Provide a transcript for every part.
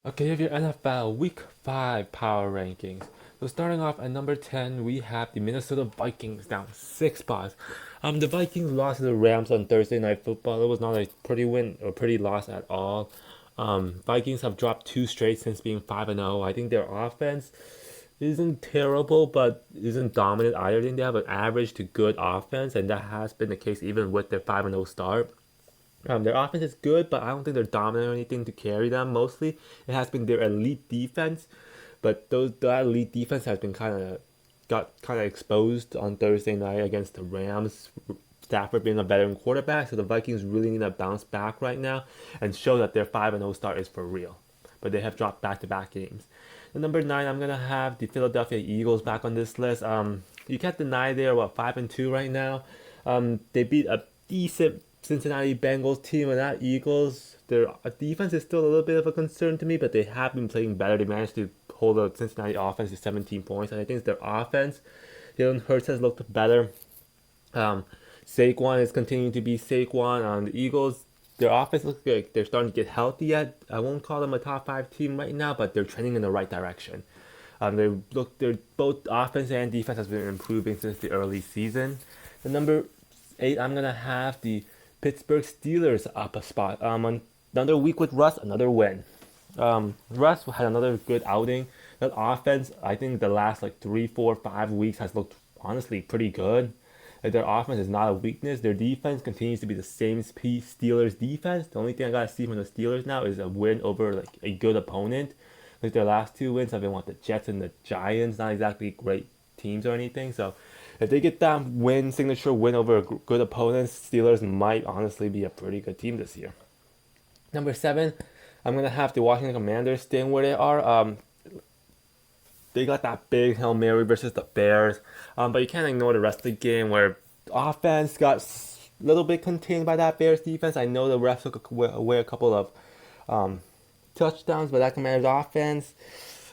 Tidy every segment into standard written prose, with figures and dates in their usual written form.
Okay, you have your NFL Week 5 power rankings. So starting off at number 10, we have the Minnesota Vikings down 6 spots. The Vikings lost to the Rams on Thursday Night Football. It was not a pretty win or pretty loss at all. Vikings have dropped two straight since being 5-0. I think their offense isn't terrible, but isn't dominant either. I think they have an average to good offense, and that has been the case even with their 5-0 start. Their offense is good, but I don't think they're dominant or anything to carry them. Mostly, it has been their elite defense, but that elite defense has been got kind of exposed on Thursday night against the Rams. Stafford being a veteran quarterback, so the Vikings really need to bounce back right now and show that their 5-0 start is for real. But they have dropped back-to-back games. And number 9, I'm gonna have the Philadelphia Eagles back on this list. You can't deny they're 5-2 right now. They beat a decent Cincinnati Bengals team, and that Eagles, their defense is still a little bit of a concern to me, but they have been playing better. They managed to hold the Cincinnati offense to 17 points, and I think it's their offense. Jalen Hurts has looked better. Um, Saquon is continuing to be Saquon. The Eagles, their offense looks like they're starting to get healthy yet. I won't call them a top five team right now, but they're trending in the right direction. They're both offense and defense has been improving since the early season. The number 8, I'm gonna have the Pittsburgh Steelers up a spot. Another week with Russ, another win. Russ had another good outing. That offense, I think the last like 3, 4, 5 weeks has looked honestly pretty good. Like their offense is not a weakness. Their defense continues to be the same Steelers defense. The only thing I gotta see from the Steelers now is a win over like a good opponent. Like their last two wins have been the Jets and the Giants. Not exactly great teams or anything. So if they get that signature win over a good opponent, Steelers might honestly be a pretty good team this year. Number 7, I'm gonna have the Washington Commanders staying where they are. They got that big Hail Mary versus the Bears, but you can't ignore the rest of the game where offense got a little bit contained by that Bears defense. I know the refs took away a couple of um, touchdowns, but that Commanders offense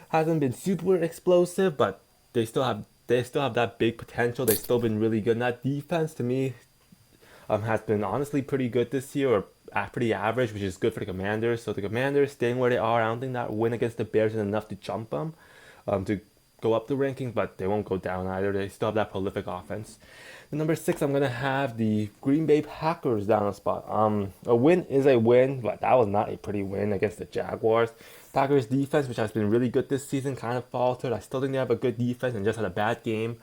hasn't been super explosive, but they still have that big potential. They've still been really good. And that defense to me has been honestly pretty good this year, or pretty average, which is good for the Commanders. So the Commanders staying where they are. I don't think that win against the Bears is enough to jump them, to go up the rankings, but they won't go down either. They still have that prolific offense. The number 6, I'm gonna have the Green Bay Packers down a spot. A win is a win, but that was not a pretty win against the Jaguars. Packers defense, which has been really good this season, kind of faltered. I still think they have a good defense and just had a bad game.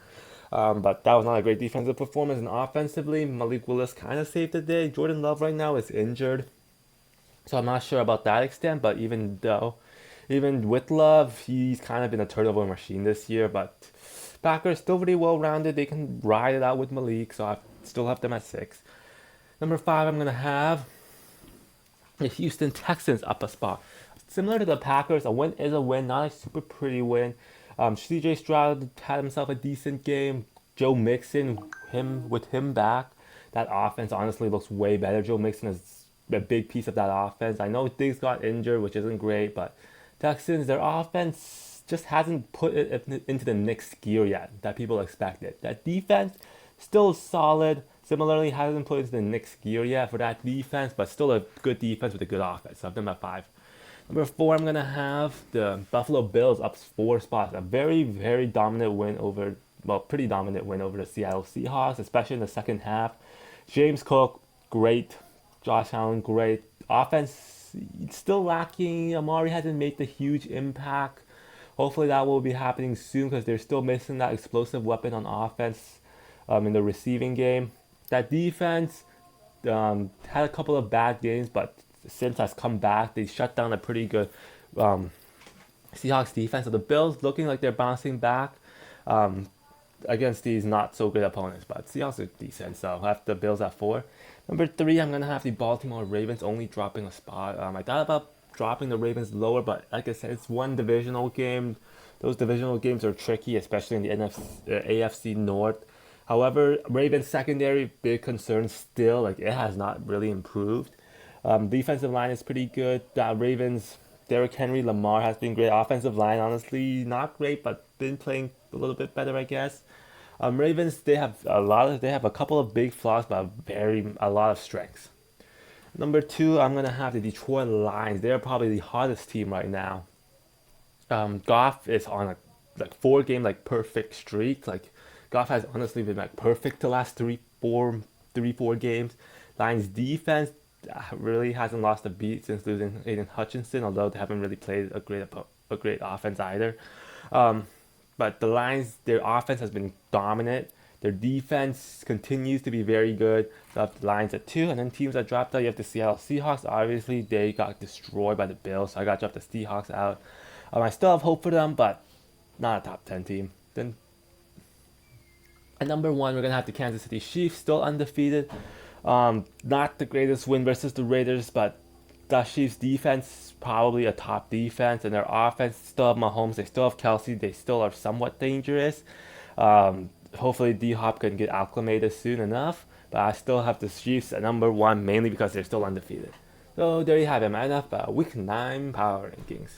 But that was not a great defensive performance. And offensively, Malik Willis kind of saved the day. Jordan Love right now is injured, so I'm not sure about that extent. But even with Love, he's kind of been a turnover machine this year. But Packers still pretty well rounded. They can ride it out with Malik, so I still have them at 6. Number 5, I'm gonna have the Houston Texans up a spot. Similar to the Packers, a win is a win, not a super pretty win. CJ Stroud had himself a decent game. Joe Mixon, him back, that offense honestly looks way better. Joe Mixon is a big piece of that offense. I know Diggs got injured, which isn't great, but Texans, their offense just hasn't put it into the next gear yet that people expected. That defense still solid. Similarly, hasn't put into the next gear yet for that defense, but still a good defense with a good offense. So I've done at 5. Number 4, I'm gonna have the Buffalo Bills up 4 spots. A very, very dominant win over, well, pretty dominant win over the Seattle Seahawks, especially in the second half. James Cook, great. Josh Allen, great. Offense, still lacking. Amari hasn't made the huge impact. Hopefully that will be happening soon because they're still missing that explosive weapon on offense in the receiving game. That defense had a couple of bad games, but since has come back, they shut down a pretty good um, Seahawks defense. So the Bills looking like they're bouncing back um, against these not so good opponents, but Seahawks are decent. So I have the Bills at 4. Number 3, I'm gonna have the Baltimore Ravens only dropping a spot. I thought about dropping the Ravens lower, but like I said, it's one divisional game. Those divisional games are tricky, especially in the AFC North. However, Ravens secondary, big concern still. Like it has not really improved. Defensive line is pretty good. Ravens, Derrick Henry, Lamar has been great. Offensive line, honestly, not great, but been playing a little bit better, I guess. Ravens, they have a couple of big flaws, but a lot of strengths. Number 2, I'm gonna have the Detroit Lions. They're probably the hottest team right now. Goff is on a like 4 game like perfect streak. Like Goff has honestly been like perfect the last 4 games. Lions defense really hasn't lost a beat since losing Aiden Hutchinson, although they haven't really played a great offense either. Um, but the Lions, their offense has been dominant. Their defense continues to be very good. So I have the Lions at 2, and then teams that dropped out, you have the Seattle Seahawks. Obviously, they got destroyed by the Bills, so I got to drop the Seahawks out. I still have hope for them, but not a top 10 team. Then at number 1, we're gonna have the Kansas City Chiefs, still undefeated. Not the greatest win versus the Raiders, but the Chiefs defense probably a top defense, and their offense still have Mahomes, they still have Kelsey, they still are somewhat dangerous. Hopefully D Hop can get acclimated soon enough, but I still have the Chiefs at number 1 mainly because they're still undefeated. So there you have it, man. Enough Week 9 power rankings.